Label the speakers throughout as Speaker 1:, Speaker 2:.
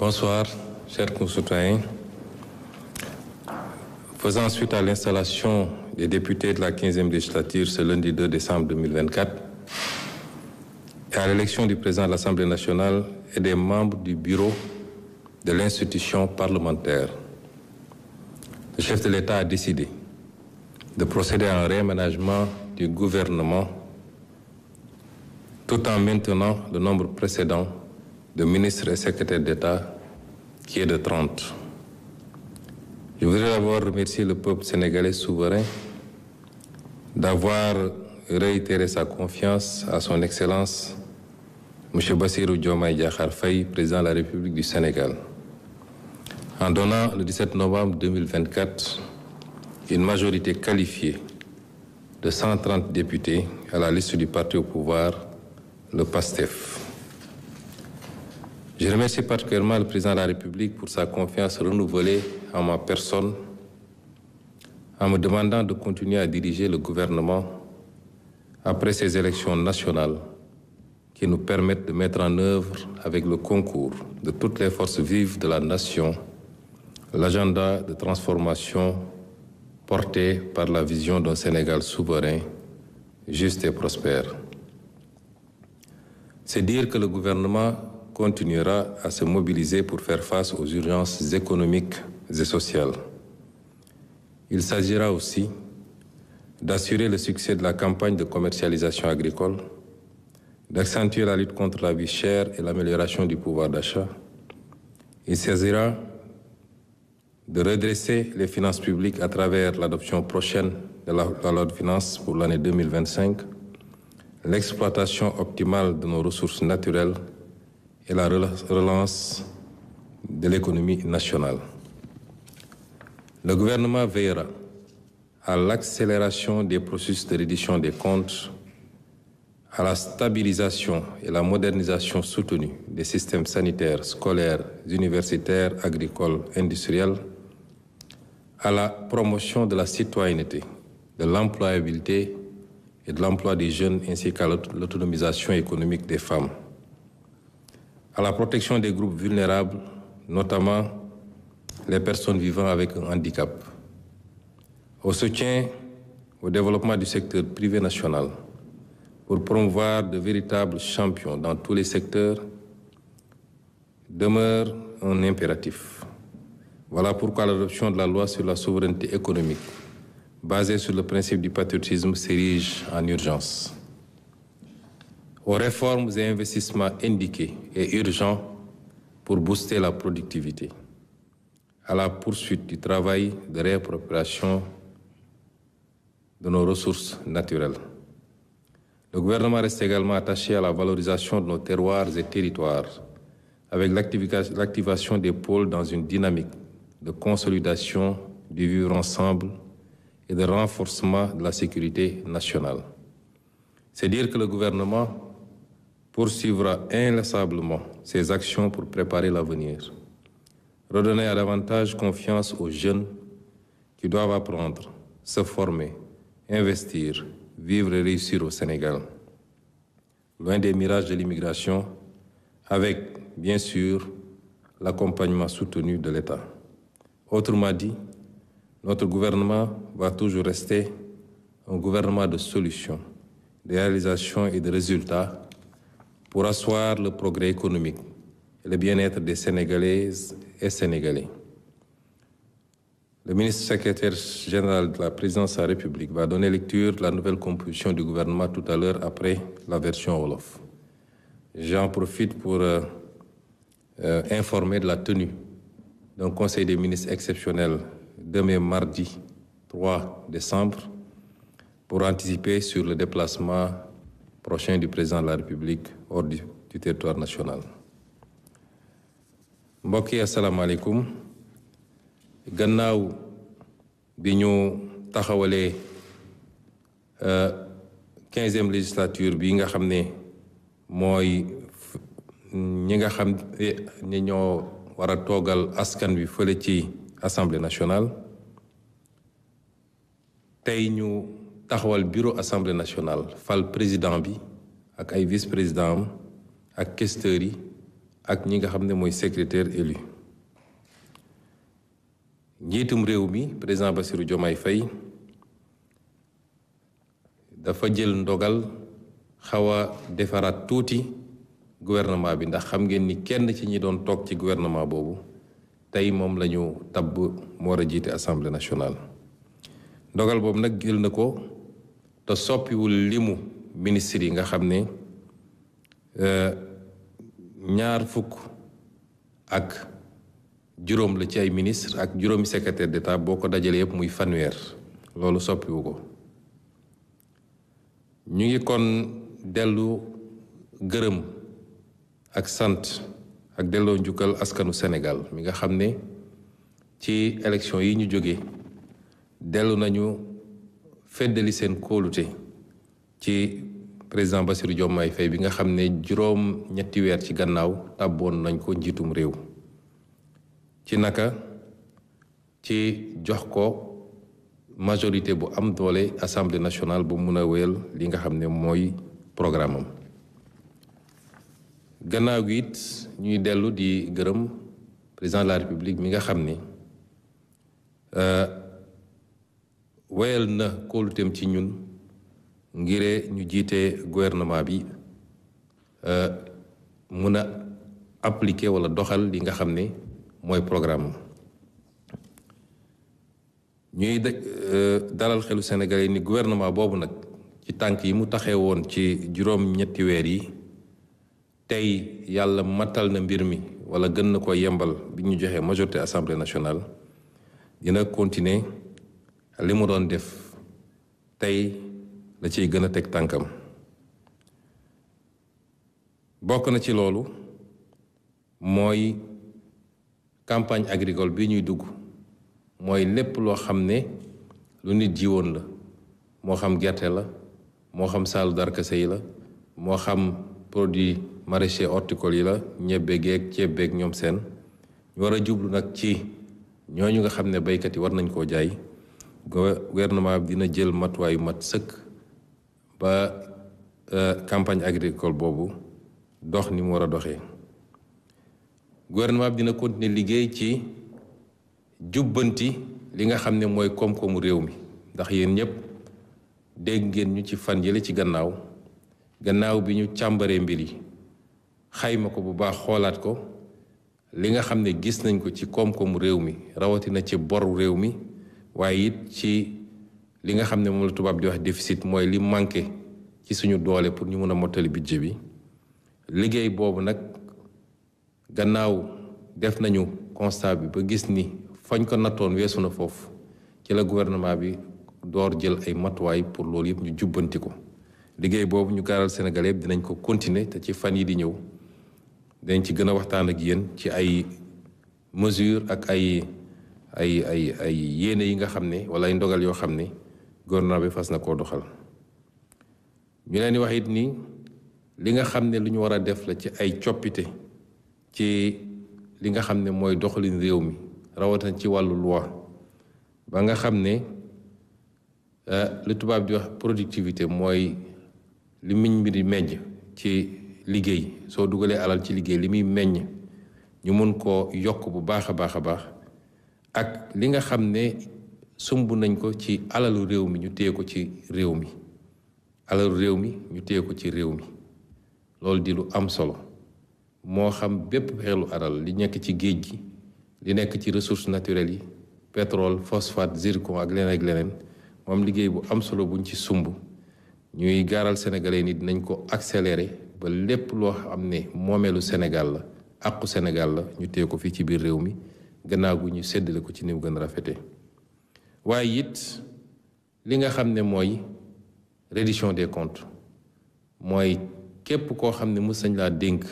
Speaker 1: Bonsoir, chers concitoyens. Faisant suite à l'installation des députés de la 15e législature ce lundi 2 décembre 2024 et à l'élection du président de l'Assemblée nationale et des membres du bureau de l'institution parlementaire, le chef de l'État a décidé de procéder à un réaménagement du gouvernement tout en maintenant le nombre précédent de ministres et secrétaires d'État qui est de 30. Je voudrais d'abord remercier le peuple sénégalais souverain d'avoir réitéré sa confiance à son Excellence M. Bassirou Diomaye Diakhar Faye, président de la République du Sénégal, en donnant le 17 novembre 2024 une majorité qualifiée de 130 députés à la liste du parti au pouvoir, le PASTEF. Je remercie particulièrement le président de la République pour sa confiance renouvelée en ma personne, en me demandant de continuer à diriger le gouvernement après ces élections nationales qui nous permettent de mettre en œuvre, avec le concours de toutes les forces vives de la nation, l'agenda de transformation porté par la vision d'un Sénégal souverain, juste et prospère. C'est dire que le gouvernement continuera à se mobiliser pour faire face aux urgences économiques et sociales. Il s'agira aussi d'assurer le succès de la campagne de commercialisation agricole, d'accentuer la lutte contre la vie chère et l'amélioration du pouvoir d'achat. Il s'agira de redresser les finances publiques à travers l'adoption prochaine de la loi de finances pour l'année 2025, l'exploitation optimale de nos ressources naturelles et la relance de l'économie nationale. Le gouvernement veillera à l'accélération des processus de reddition des comptes, à la stabilisation et la modernisation soutenue des systèmes sanitaires, scolaires, universitaires, agricoles, industriels, à la promotion de la citoyenneté, de l'employabilité et de l'emploi des jeunes ainsi qu'à l'autonomisation économique des femmes, à la protection des groupes vulnérables, notamment les personnes vivant avec un handicap, au soutien au développement du secteur privé national pour promouvoir de véritables champions dans tous les secteurs demeure un impératif. Voilà pourquoi l'adoption de la loi sur la souveraineté économique, basée sur le principe du patriotisme, s'érige en urgence. Aux réformes et investissements indiqués et urgents pour booster la productivité, à la poursuite du travail de réappropriation de nos ressources naturelles. Le gouvernement reste également attaché à la valorisation de nos terroirs et territoires, avec l'activation des pôles dans une dynamique de consolidation du vivre ensemble et de renforcement de la sécurité nationale. C'est dire que le gouvernement poursuivra inlassablement ses actions pour préparer l'avenir, redonner à davantage confiance aux jeunes qui doivent apprendre, se former, investir, vivre et réussir au Sénégal, loin des mirages de l'immigration, avec, bien sûr, l'accompagnement soutenu de l'État. Autrement dit, notre gouvernement va toujours rester un gouvernement de solutions, de réalisations et de résultats pour asseoir le progrès économique et le bien-être des Sénégalaises et Sénégalais. Le ministre secrétaire général de la présidence de la République va donner lecture de la nouvelle composition du gouvernement tout à l'heure après la version Wolof. J'en profite pour informer de la tenue d'un conseil des ministres exceptionnel demain mardi 3 décembre pour anticiper sur le déplacement prochain du président de la République hors du territoire national. mbokk yi asalaamaaleykum gannaaw bi ñu taxawalee 15e législature bi nga xam ne mooy ñi nga xam ne ñoo war a toogal askan wi fële ci assemblée nationale tey ñu taxawal bureau assemblée nationale fal président bi ak ay vice-président am ak questeurs yi ak ñi nga xam ne mooy secrétaire élu. njiitum réew mi président Bassirou Diomaye Faye dafa jël ndogal xaw a defaraat tuuti gouvernement bi, ndax xam ngeen ni kenn ci ñi doon toog ci gouvernement boobu tey moom la ñu tabb mu war a jiite assemblée nationale. ndogal boobu nag jël na ko te soppiwul limu ministre yi nga xam ne 20 la ci ay ministre ak juróomi secrétaire d'État boo ko dajalee yëpp muy fanweer. loolu soppiwu ko. ñu ngi kon dellu gërëm ak sant ak delloo njukkal askanu Sénégal mi nga xam ne ci élection yi ñu jóge dellu nañu feddali seen kóolute ci président Bassirou Diomaye Faye bi nga xam ne juróom-ñetti weer ci gannaaw tàbboon nañ ko njiitum réew. ci naka ci jox ko majorité bu am doole assemblée nationale bu mun a wéyal li nga xam ne mooy programme am. gannaaw gi it ñuy dellu di gërëm président de la république mi nga xam ne wéyal na kóoluteem ci ñun ngir ñu jiite gouvernement bi mun a appliquer wala doxal li nga xam ne mooy programme. ñuy dalal xelu Sénégalais ni gouvernement boobu nag ci tànk yi mu taxee woon ci juróom-ñetti weer yi tey yàlla matal na mbir mi wala gën na ko yembal bi ñu joxee majorité assemblée nationale dina continuer li mu doon def tey la ciy gën a teg tànkam. bokk na ci loolu mooy campagne agricole bi ñuy dugg mooy lépp loo xam ne lu nit jiwoon la, moo xam gerte la, moo xam saalu darkase yi la, moo xam produit maraîcher horticole yi la, ñebbe geeg ceeb beeg ñoom seen. ñu war a jublu nag ci ñooñu nga xam ne baykat yi war nañ koo jaay. gouvernement bi dina jël matuwaayu mat sëkk ba campagne agricole boobu dox ni mu war a doxee. gouvernement bi dina continuer liggéey ci jubbanti li nga xam ne mooy koom-koomu réew mi, ndax yéen ñëpp dégg ngeen ñu ci fan yële ci gannaaw bi ñu càmbaree mbir yi xayma ko bu baax xoolaat ko, li nga xam ne gis nañ ko ci koom-koomu réew mi rawatina ci boru réew mi, waaye it ci li nga xam ne moom la tubaab di wax déficit, mooy li manqué ci suñu doole pour ñu mën a mottali budget bi. liggéey boobu nag gannaaw def nañu constat bi ba gis ni fañ ko nattoon weesu na foofu, ci la gouvernement bi door jël ay matuwaay pour loolu yëpp ñu jubbanti ko. liggéey boobu ñu gaaral Sénégalais yëpp dinañ ko continuer, te ci fan yi di ñëw dañ ci gën a waxtaan ak yéen ci ay mesures ak ay yéene yi nga xam ne wala ay ndogal yoo xam ne gouvernement bi fas na koo doxal. ñu leen di wax it ni li nga xam ne lu ñu war a def la ci ay coppite ci li nga xam ne mooy doxalin réew mi, rawatina ci wàllu loi, ba nga xam ne li tubaab di wax productivité mooy li miñ mi di meññ ci liggéey. soo dugalee alal ci liggéey li muy meññ ñu mën koo yokk bu baax a baax a baax, ak li nga xam ne sumb nañ ko ci alalu réew mi ñu téye ko ci réew mi, alalu réew mi ñu téye ko ci réew mi. loolu di lu am solo, moo xam bépp xeelu alal li nekk ci géej gi, li nekk ci ressources naturelles yi, pétrole, phosphate, zircon ak leneen ak leneen. moom liggéey bu am solo buñ ci sumb, ñuy gaaral sénégalais ni dinañ ko accélérer ba lépp loo xam ne moomeelu Sénégal la, àqu Sénégal la, ñu téye ko fii ci biir réew mi, gannaaw gu ñu séddale ko ci ni mu gën a rafete. waaye it li nga xam ne mooy reddition des comptes, mooy képp koo xam ne mës nañ laa dénk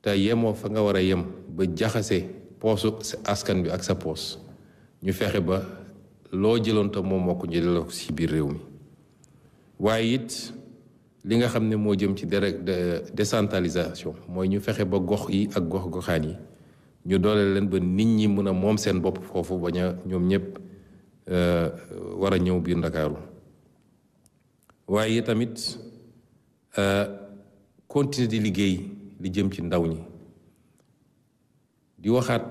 Speaker 1: te yemoo fa nga war a yem ba jaxase poosu askan bi ak sa poos, ñu fexe ba loo jëloon te moom moo ko ñu delloo ko ci biir réew mi. waaye it li nga xam ne moo jëm ci décentralisation, mooy ñu fexe ba gox yi ak gox-goxaan yi ñu doole leen ba nit ñi mën a moom seen bopp foofu, bañ a ñoom ñëpp war a ñëw biir Ndakaaru. waaye tamit continuer di liggéey li jëm ci ndaw ñi, di waxaat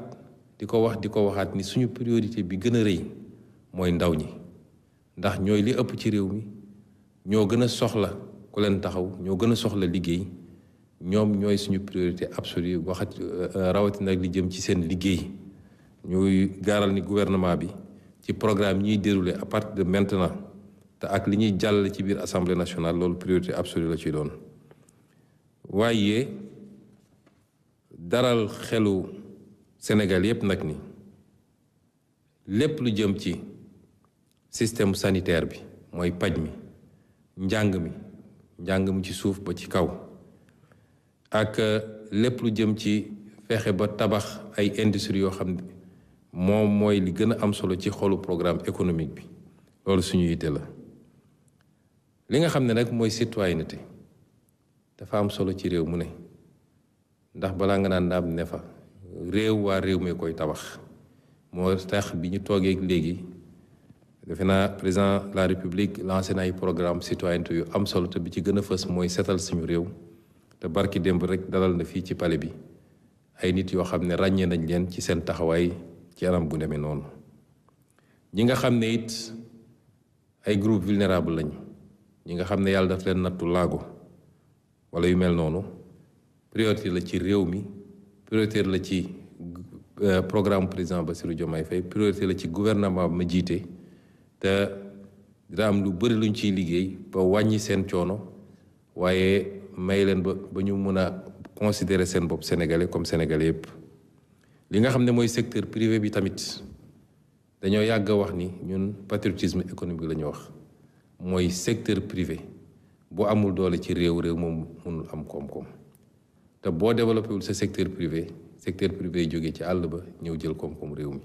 Speaker 1: di ko waxaat ni suñu priorité bi gën a rëy mooy ndaw ñi ndax ñooy li ëpp ci réew mi ñoo gën a soxla ku leen taxaw ñoo gën a soxla liggéey ñoom ñooy suñu priorité absolue waxat rawatina ak li jëm ci seen liggéey ñuy gaaral ni gouvernement bi ci programme ñuy déroulé à partir de maintenant te ak li ñuy jàllale ci biir assemblée nationale loolu priorité absolue la ci doon waaye daral xelu Sénégal yépp nag ni lépp lu jëm ci système sanitaire bi mooy paj mi njàng mi ci suuf ba ci kaw ak lépp lu jëm ci fexe ba tabax ay industrie yoo xam ne moom mooy li gën a am solo ci xolu programme économique bi loolu suñu yitte la li nga xam ne nag mooy citoyenneté dafa am solo ci réew mu ne ndax balaa nga naan naam ne fa réew waa réew mi koy tabax moo tax bi ñu toogee léegi defe naa président de la république lancé na ay programme citoyenneté yu am solo te bi ci gën a fës mooy setal suñu réew te barki démb rek dalal na fii ci palais bi ay nit yoo xam ne ràññee nañ leen ci seen taxawaay ci anam gu demee noonu ñi nga xam ne it ay groupe vulnérable lañ ñi nga xam ne yàlla daf leen nattu laago wala yu mel noonu priorité la ci réew mi priorité la ci programme président Bassirou Diomaye Faye priorité la ci gouvernement ma jiite te dina am lu bëri luñ ciy liggéey ba wàññi seen coono waaye may leen ba ñu mën a considérer seen bopp sénégalais comme sénégalais yépp li nga xam ne mooy secteur privé bi tamit dañoo yàgg a wax ni ñun patriotisme économique la ñu wax mooy secteur privé bu amul doole ci réew moom mënul am koom-koom te boo développé wul sa secteur privé yi jógee ci àll ba ñëw jël koom-koom réew mi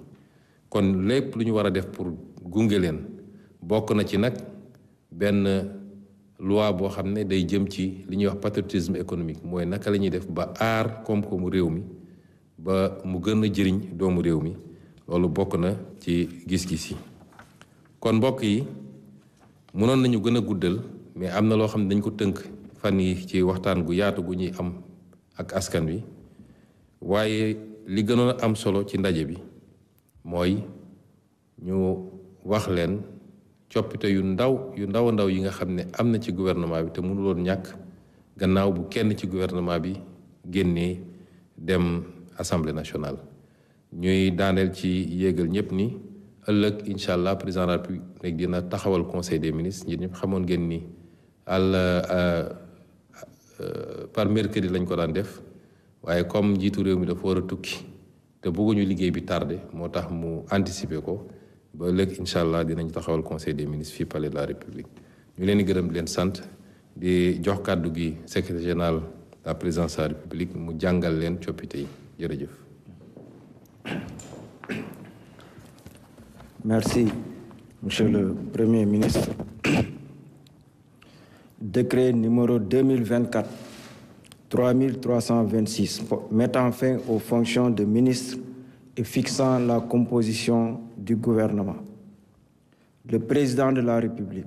Speaker 1: kon lépp lu ñu war a def pour gunge leen bokk na ci nag benn loi boo xam ne day jëm ci li ñuy wax patriotisme économique mooy naka la ñuy def ba aar koom-koomu réew mi ba mu gën a jëriñ doomu réew mi loolu bokk na ci gis-gis yi kon mbokk yi mënoon nañu gën a guddal mais am na loo xam ne dañ ko tënk fan yi ci waxtaan gu yaatu gu ñuy am ak askan wi waaye li gënoon a am solo ci ndaje bi mooy ñu wax leen coppite yu ndaw a ndaw yi nga xam ne am na ci gouvernement bi te mënuloon ñàkk gannaaw bu kenn ci gouvernement bi génnee dem assemblée nationale ñuy daaneel ci yéegal ñëpp ni ëllëg incha allah président de la République dina taxawal conseil des ministres ñi ñëpp xamoon ngeen ni par mercredi lañ ko daan def waaye comme njiitu réew mi dafa war a tukki te bëgguñu liggéey bi tardé moo tax mu anticiper ko ba ëllëg incha allah dinañ taxawal conseil des ministres fii palais de la république ñu leen di gërëm di leen sant di jox kàddu gi secrétaire général de la présidence de la république mu jàngal leen coppite yi jërëjëf.
Speaker 2: Merci, Monsieur le Premier ministre. Décret numéro 2024-3326 mettant fin aux fonctions de ministre et fixant la composition du gouvernement. Le président de la République,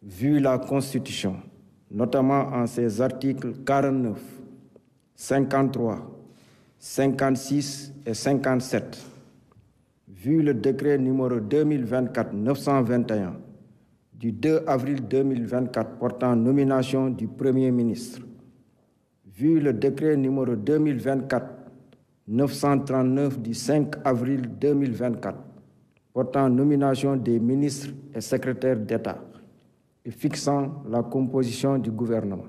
Speaker 2: vu la Constitution, notamment en ses articles 49, 53, 56 et 57, vu le décret numéro 2024-921 du 2 avril 2024 portant nomination du Premier ministre, vu le décret numéro 2024-939 du 5 avril 2024 portant nomination des ministres et secrétaires d'État et fixant la composition du gouvernement,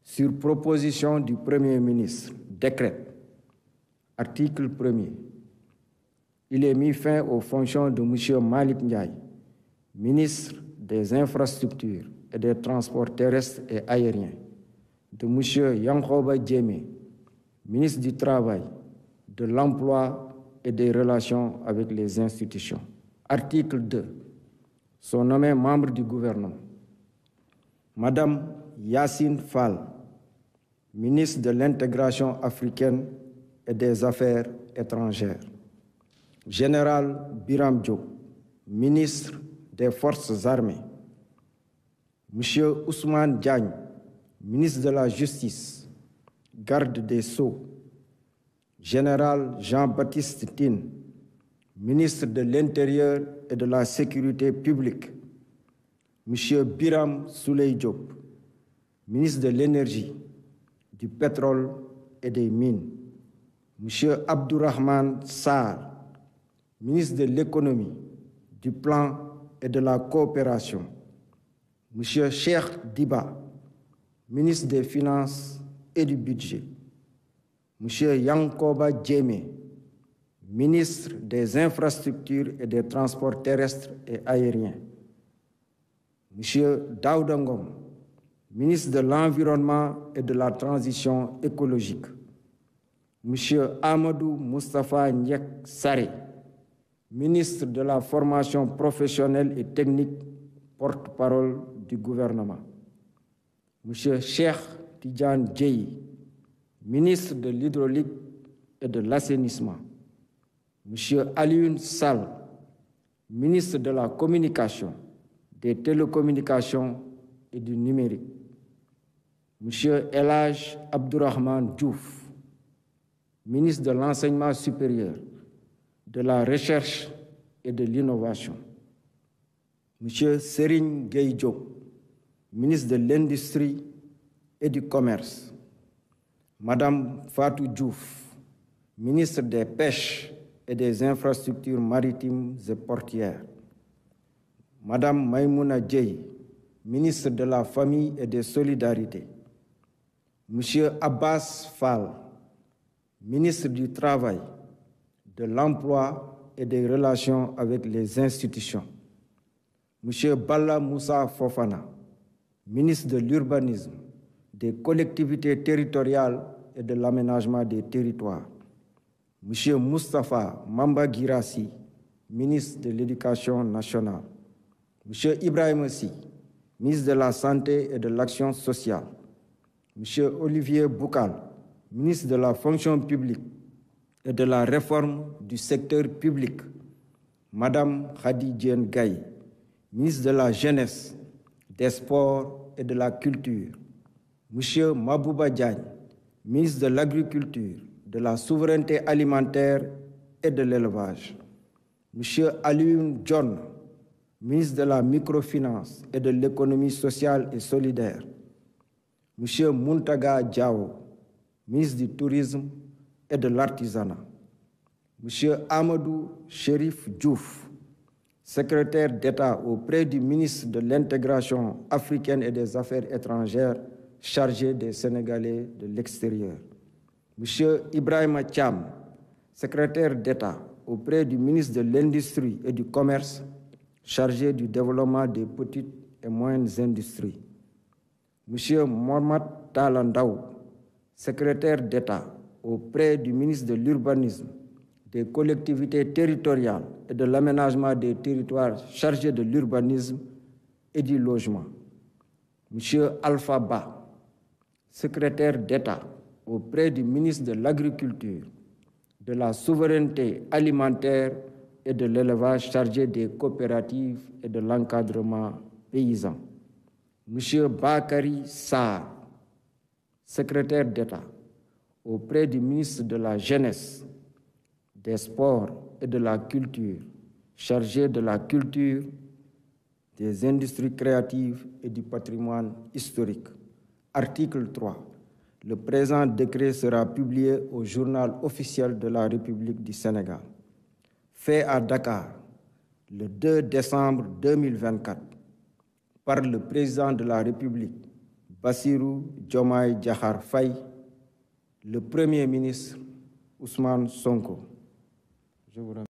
Speaker 2: sur proposition du Premier ministre, décrète, article 1er, il est mis fin aux fonctions de M. Malick Ndiaye, ministre des Infrastructures et des Transports terrestres et aériens, de M. Yankhoba Diémé, ministre du Travail, de l'Emploi et des Relations avec les institutions. Article 2. Sont nommés membres du gouvernement. Madame Yassine Fall, ministre de l'Intégration africaine et des Affaires étrangères. Général Biram Diop, ministre des Forces armées. Monsieur Ousmane Diagne, ministre de la Justice, garde des Sceaux. Général Jean-Baptiste Tine, ministre de l'Intérieur et de la Sécurité publique, M. Biram Souleye Diop, ministre de l'Énergie, du Pétrole et des Mines, M. Abdourahmane Sarr, ministre de l'Économie, du Plan et de la Coopération, M. Cheikh Diba, ministre des Finances et du Budget, M. Yankoba Diémé, ministre des Infrastructures et des Transports terrestres et aériens, M. Daouda Ngom, ministre de l'Environnement et de la Transition écologique, M. Amadou Moustapha Ndiek Sarré, ministre de la Formation professionnelle et technique, porte-parole du gouvernement, M. Cheikh Tidiane Dièye, ministre de l'Hydraulique et de l'Assainissement, M. Alioune Sall, ministre de la Communication, des Télécommunications et du Numérique, M. El Hadj Abdourahmane Diouf, ministre de l'Enseignement supérieur, de la Recherche et de l'Innovation, M. Serigne Gueye Diop, ministre de l'Industrie et du Commerce, Madame Fatou Diouf, ministre des Pêches et des Infrastructures maritimes et portuaires, Madame Maïmouna Dièye, ministre de la Famille et des Solidarités, M. Abbas Fall, ministre du Travail, de l'Emploi et des Relations avec les institutions, M. Balla Moussa Fofana, ministre de l'Urbanisme, des Collectivités territoriales et de l'Aménagement des territoires, M. Moustapha Mamba Guirassi, ministre de l'Éducation nationale, M. Ibrahim Sy, ministre de la Santé et de l'Action sociale, M. Olivier Boukal, ministre de la Fonction publique et de la Réforme du secteur public, Madame Khady Diène Gaye, ministre de la Jeunesse, des Sports et de la Culture, M. Mabouba Diagne, ministre de l'Agriculture, de la Souveraineté alimentaire et de l'Élevage, M. Alioune John, ministre de la Microfinance et de l'Économie sociale et solidaire, M. Muntaga Diao, ministre du Tourisme et de l'Artisanat, M. Amadou Chérif Diouf, secrétaire d'État auprès du ministre de l'Intégration africaine et des Affaires étrangères chargé des Sénégalais de l'extérieur, M. Ibrahima Thiam, secrétaire d'État auprès du ministre de l'Industrie et du Commerce chargé du développement des petites et moyennes industries, M. Mohamed Talandaou, secrétaire d'État auprès du ministre de l'Urbanisme, des collectivités territoriales et de l'aménagement des territoires chargé de l'urbanisme et du logement, M. Alpha Ba, secrétaire d'État auprès du ministre de l'Agriculture, de la Souveraineté alimentaire et de l'élevage chargé des coopératives et de l'encadrement paysan, M. Bakary Sarr, secrétaire d'État auprès du ministre de la Jeunesse, des Sports et de la Culture, chargé de la culture, des industries créatives et du patrimoine historique. Article 3. Le présent décret sera publié au Journal officiel de la République du Sénégal. Fait à Dakar le 2 décembre 2024 par le président de la République, Bassirou Diomaye Diakhar Faye, le Premier ministre Ousmane Sonko. Je vous remercie.